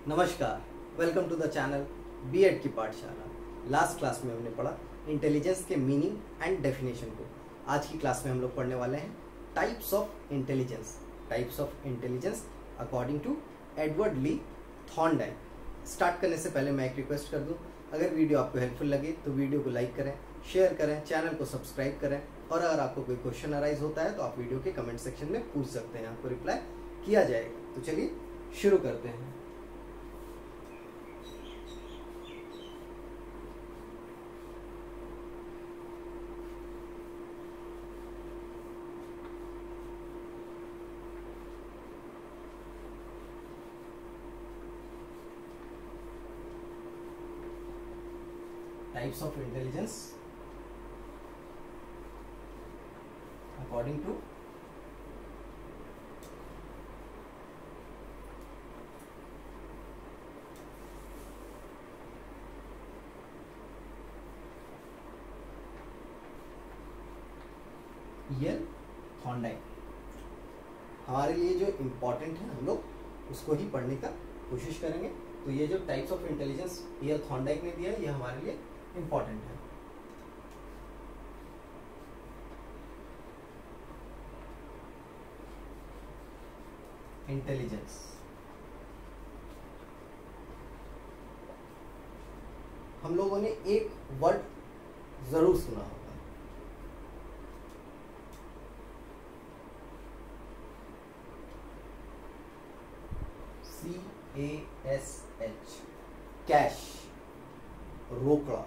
नमस्कार, welcome to the channel BEd की पाठशाला। लास्ट क्लास में हमने पढ़ा इंटेलिजेंस के मीनिंग एंड डेफिनेशन को। आज की क्लास में हम लोग पढ़ने वाले हैं types of intelligence. Types of intelligence according to Edward Lee Thorndike. Start करने से पहले मैं एक रिक्वेस्ट कर दूं, अगर वीडियो आपको हेल्पफुल लगे तो वीडियो को लाइक करें, शेयर करें, चैनल को सब्सक्राइब करें और अगर आपको कोई क्वेश्चन अराइज होता है तो आप वीडियो के कमेंट सेक्शन में पूछ सकते हैं, आपको रिप्लाई किया जाएगा। तो चलिए शुरू करते हैं। Types of intelligence according to EL Thorndike. हमारे लिए जो इम्पोर्टेंट है हम लोग उसको ही पढ़ने का कोशिश करेंगे। तो ये जो types of intelligence EL Thorndike ने दिया है ये हमारे लिए इम्पोर्टेंट है। इंटेलिजेंस हम लोगों ने एक वर्ड जरूर सुना होगा, CASH, कैश, रोकड़ा,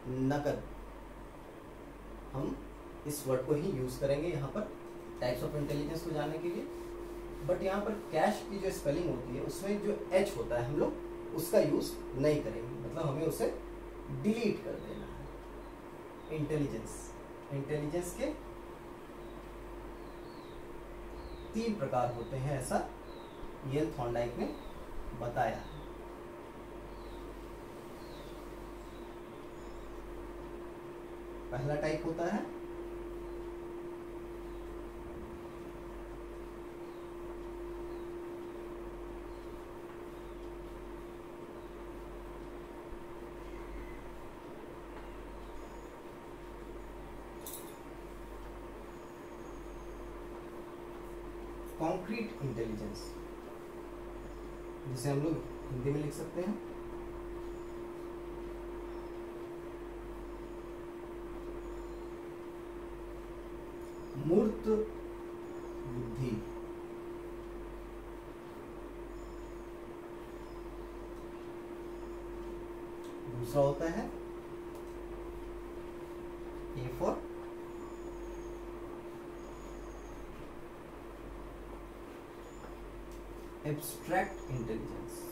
नकद। हम इस वर्ड को ही यूज करेंगे यहाँ पर टाइप्स ऑफ इंटेलिजेंस को जानने के लिए। बट यहाँ पर कैश की जो स्पेलिंग होती है उसमें जो एच होता है हम लोग उसका यूज नहीं करेंगे, मतलब हमें उसे डिलीट कर देना है। इंटेलिजेंस के 3 प्रकार होते हैं, ऐसा ईएल थॉर्नडाइक ने बताया। पहला टाइप होता है कॉन्क्रीट इंटेलिजेंस, जिसे हम लोग हिंदी में लिख सकते हैं मूर्त बुद्धि। दूसरा होता है A for abstract intelligence.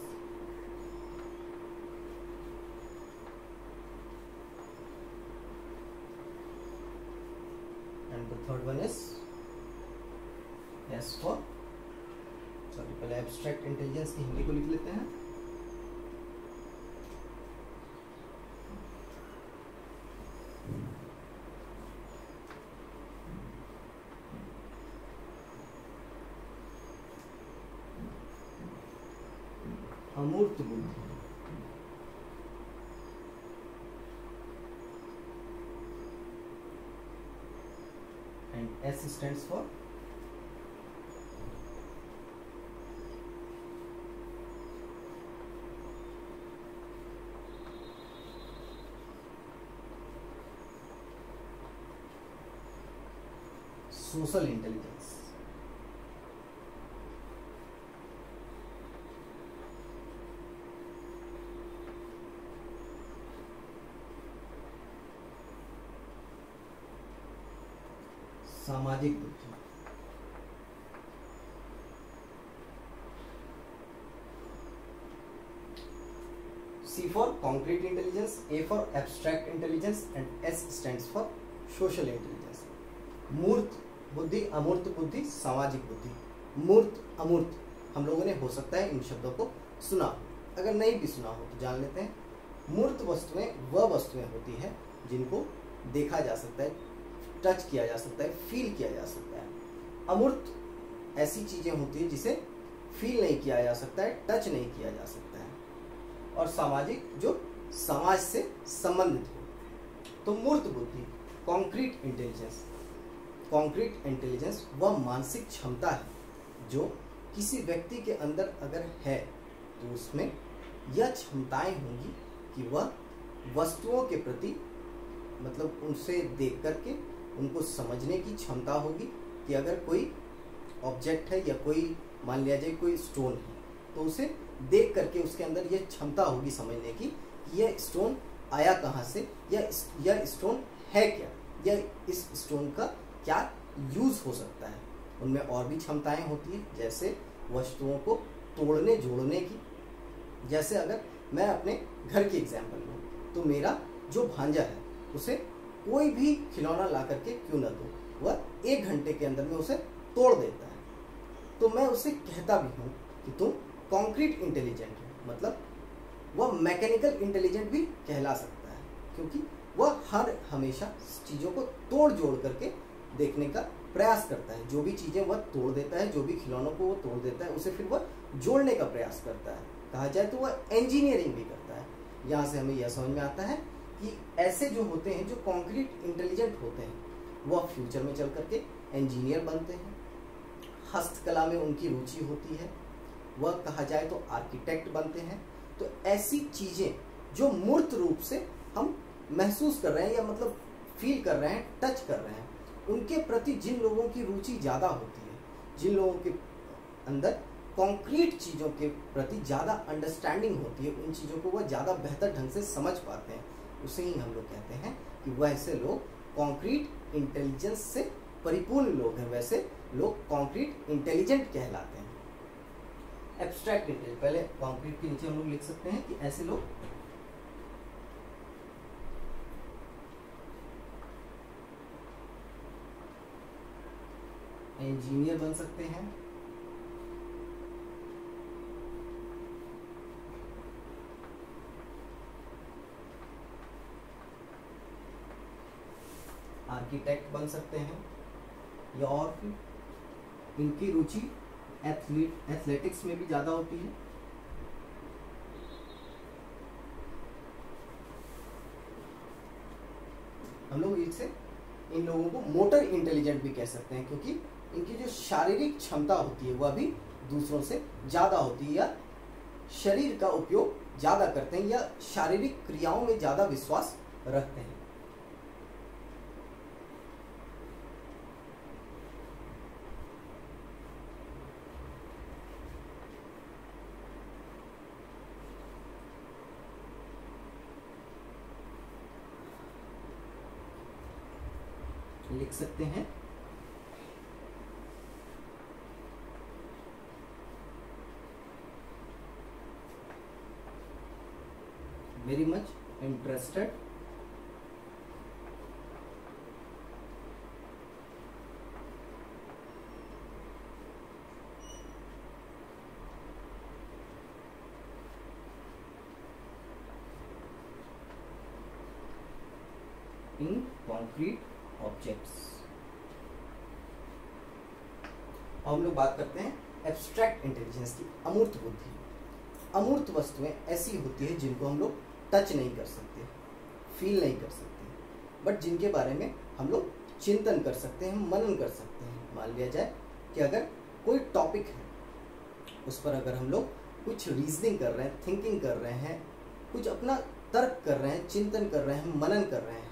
And the third one is S for, sorry पहले एब्स्ट्रैक्ट इंटेलिजेंस की हिंदी को लिख लेते हैं। अमूर्त बुद्धि। And S stands for social intelligence. सामाजिक बुद्धि। C for concrete intelligence, A for abstract intelligence and S stands for social intelligence। मूर्त बुद्धि, अमूर्त बुद्धि, सामाजिक बुद्धि। मूर्त अमूर्त हम लोगों ने हो सकता है इन शब्दों को सुना, अगर नहीं भी सुना हो तो जान लेते हैं। मूर्त वस्तुएं वह वस्तुएं होती है जिनको देखा जा सकता है, टच किया जा सकता है, फील किया जा सकता है। अमूर्त ऐसी चीजें होती है जिसे फील नहीं किया जा सकता है, टच नहीं किया जा सकता है, और सामाजिक जो समाज से संबंधित हो। तो मूर्त बुद्धि, कॉन्क्रीट इंटेलिजेंस, कॉन्क्रीट इंटेलिजेंस वह मानसिक क्षमता है जो किसी व्यक्ति के अंदर अगर है तो उसमें यह क्षमताएं होंगी कि वह वस्तुओं के प्रति मतलब उनसे देख करके उनको समझने की क्षमता होगी कि अगर कोई ऑब्जेक्ट है या कोई मान लिया जाए कोई स्टोन है तो उसे देख करके उसके अंदर यह क्षमता होगी समझने की कि यह स्टोन आया कहाँ से, यह स्टोन है क्या, या इस स्टोन का क्या यूज हो सकता है। उनमें और भी क्षमताएं होती है जैसे वस्तुओं को तोड़ने जोड़ने की। जैसे अगर मैं अपने घर की एग्जाम्पल लूँ तो मेरा जो भांजा है उसे कोई भी खिलौना ला करके क्यों न दो, वह 1 घंटे के अंदर में उसे तोड़ देता है। तो मैं उसे कहता भी हूँ कि तुम कॉन्क्रीट इंटेलिजेंट हो, मतलब वह मैकेनिकल इंटेलिजेंट भी कहला सकता है क्योंकि वह हर हमेशा चीज़ों को तोड़ जोड़ करके देखने का प्रयास करता है। जो भी चीज़ें वह तोड़ देता है, जो भी खिलौनों को वो तोड़ देता है उसे फिर वह जोड़ने का प्रयास करता है। कहा जाए तो वह इंजीनियरिंग भी करता है। यहाँ से हमें यह समझ में आता है कि ऐसे जो होते हैं जो कॉन्क्रीट इंटेलिजेंट होते हैं वह फ्यूचर में चल करके इंजीनियर बनते हैं। हस्तकला में उनकी रुचि होती है, वह कहा जाए तो आर्किटेक्ट बनते हैं। तो ऐसी चीज़ें जो मूर्त रूप से हम महसूस कर रहे हैं या मतलब फील कर रहे हैं, टच कर रहे हैं, उनके प्रति जिन लोगों की रुचि ज़्यादा होती है, जिन लोगों के अंदर कॉन्क्रीट चीज़ों के प्रति ज़्यादा अंडरस्टैंडिंग होती है, उन चीज़ों को वह ज़्यादा बेहतर ढंग से समझ पाते हैं, उसे ही हम लोग कहते हैं कि वैसे लोग कॉन्क्रीट इंटेलिजेंस से परिपूर्ण लोग हैं, वैसे लोग कॉन्क्रीट इंटेलिजेंट कहलाते हैं। एब्स्ट्रैक्ट इंटेलिजेंस, पहले कॉन्क्रीट के नीचे हम लोग लिख सकते हैं कि ऐसे लोग इंजीनियर बन सकते हैं, आर्किटेक्ट बन सकते हैं, या और फिर इनकी रुचि एथलेटिक्स में भी ज़्यादा होती है। हम लोग इससे इन लोगों को मोटर इंटेलिजेंट भी कह सकते हैं क्योंकि इनकी जो शारीरिक क्षमता होती है वह भी दूसरों से ज़्यादा होती है, या शरीर का उपयोग ज़्यादा करते हैं, या शारीरिक क्रियाओं में ज़्यादा विश्वास रखते हैं। लिख सकते हैं very much interested in concrete objects. हम लोग बात करते हैं एब्स्ट्रैक्ट इंटेलिजेंस की, अमूर्त बुद्धि। अमूर्त वस्तुएं ऐसी होती है जिनको हम लोग टच नहीं कर सकते, फील नहीं कर सकते, बट जिनके बारे में हम लोग चिंतन कर सकते हैं, मनन कर सकते हैं। मान लिया जाए कि अगर कोई टॉपिक है उस पर अगर हम लोग कुछ रीजनिंग कर रहे हैं, थिंकिंग कर रहे हैं, कुछ अपना तर्क कर रहे हैं, चिंतन कर रहे हैं, मनन कर रहे हैं,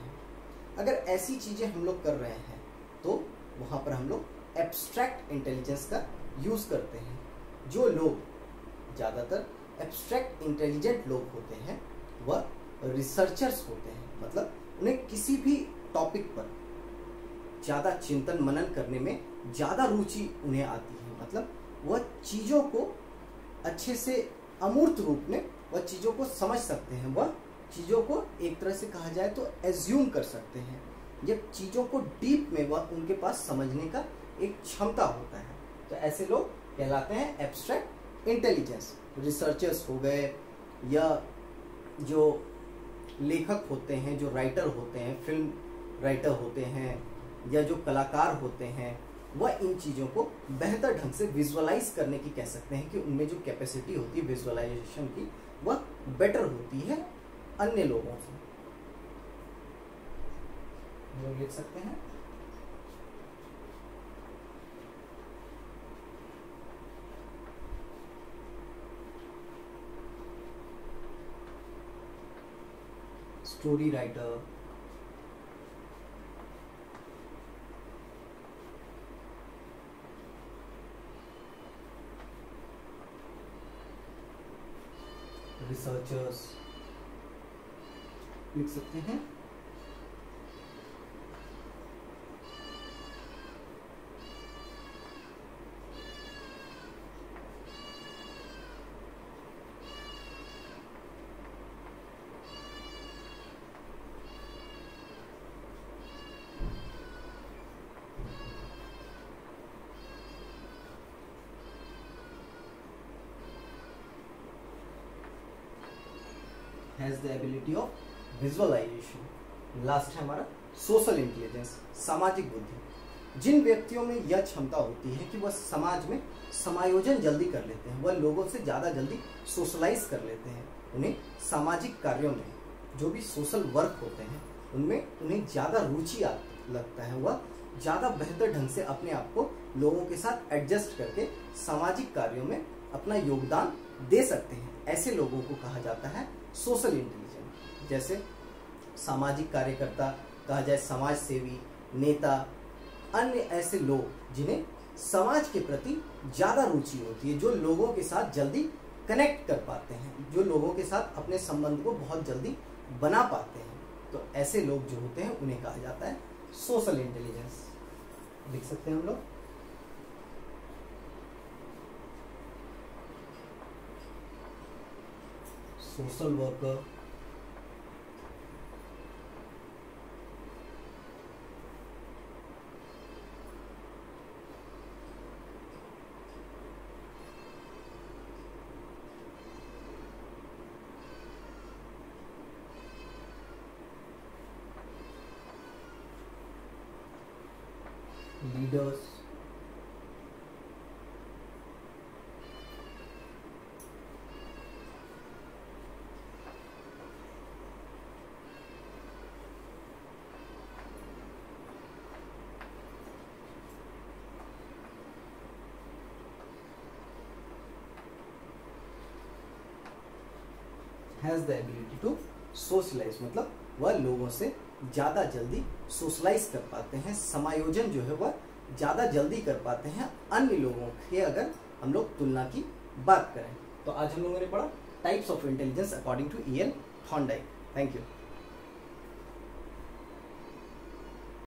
अगर ऐसी चीज़ें हम लोग कर रहे हैं तो वहाँ पर हम लोग एब्स्ट्रैक्ट इंटेलिजेंस का यूज़ करते हैं। जो लोग ज़्यादातर एब्स्ट्रैक्ट इंटेलिजेंट लोग होते हैं वह रिसर्चर्स होते हैं, मतलब उन्हें किसी भी टॉपिक पर ज़्यादा चिंतन मनन करने में ज़्यादा रुचि उन्हें आती है, मतलब वह चीज़ों को अच्छे से अमूर्त रूप में वह चीज़ों को समझ सकते हैं, वह चीज़ों को एक तरह से कहा जाए तो एज्यूम कर सकते हैं। जब चीज़ों को डीप में वह उनके पास समझने का एक क्षमता होता है, तो ऐसे लोग कहलाते हैं एब्स्ट्रैक्ट इंटेलिजेंस। रिसर्चर्स हो गए, या जो लेखक होते हैं, जो राइटर होते हैं, फिल्म राइटर होते हैं, या जो कलाकार होते हैं, वह इन चीज़ों को बेहतर ढंग से विजुअलाइज करने की कह सकते हैं कि उनमें जो कैपेसिटी होती है विजुअलाइजेशन की वह बेटर होती है अन्य लोगों से। लोग लिख सकते हैं स्टोरी राइटर, रिसर्चर्स लिख सकते हैं, has the ability of visualisation. Last है हमारा सोशल इंटेलिजेंस, सामाजिक बुद्धि। जिन व्यक्तियों में यह क्षमता होती है कि वह समाज में समायोजन जल्दी कर लेते हैं, वह लोगों से ज़्यादा जल्दी सोशलाइज कर लेते हैं, उन्हें सामाजिक कार्यों में जो भी सोशल वर्क होते हैं उनमें उन्हें ज़्यादा रुचि लगता है, वह ज़्यादा बेहतर ढंग से अपने आप को लोगों के साथ एडजस्ट करके सामाजिक कार्यों में अपना योगदान दे सकते हैं। ऐसे लोगों को कहा जाता है सोशल इंटेलिजेंस। जैसे सामाजिक कार्यकर्ता कहा जाए, समाज सेवी, नेता, अन्य ऐसे लोग जिन्हें समाज के प्रति ज़्यादा रुचि होती है, जो लोगों के साथ जल्दी कनेक्ट कर पाते हैं, जो लोगों के साथ अपने संबंध को बहुत जल्दी बना पाते हैं, तो ऐसे लोग जो होते हैं उन्हें कहा जाता है सोशल इंटेलिजेंस। लिख सकते हैं हम लोग social worker, leaders, has the ability to socialise, मतलब वह लोगों से ज़्यादा जल्दी सोशलाइज कर पाते हैं, समायोजन जो है वह ज़्यादा जल्दी कर पाते हैं अन्य लोगों के अगर हम लोग तुलना की बात करें। तो आज हम लोगों ने पढ़ा types of intelligence according to E.L. Thorndike. Thank you.